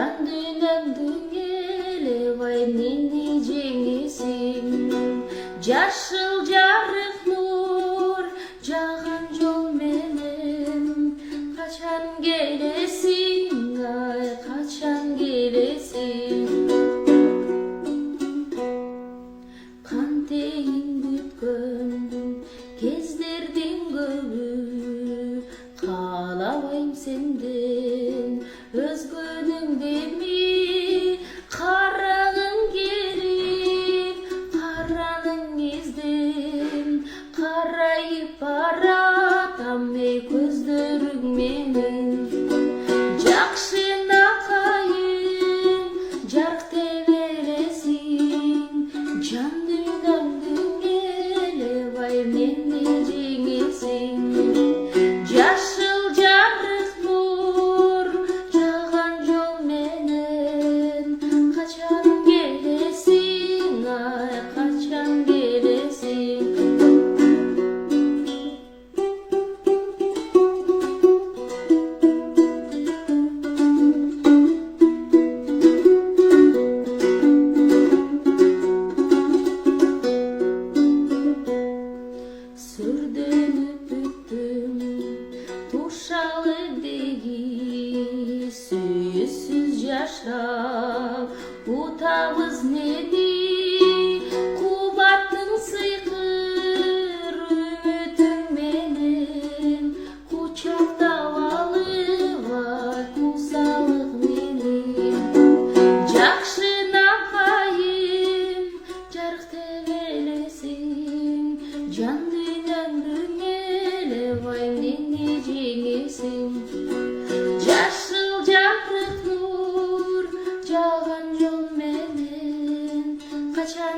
жан дүйнөңдүн элебай мени жеңесиң. Жашыл жарык нур жаган жол менен качан келесиң, ай качан келесиң. Кантейин күткөн кездердин көбү, каалабайм сенден өзгөнүң деми. Карагың келип караның изден, карайып баратам эй көздөрүң менен. Жакшынакайым жарык тебелесиң, жан дүйнөңдүн элебай мени жеңесиң. Жашыл жарык нур жаган жол менен качан келесиң, ай качан келесиң. Сүрдөнүп бүттүм тушалыдеги, сүйүсүз жашап утабыз неди. Кубаттың сыйкыр үмүтүң менен кучактап алып ай кусалык менен. Жакшынакайым жарык тебелесиң, жан дүйнөңдүн элебай мени жеңесиң. Жашыл жарык нур жаган жол менен качан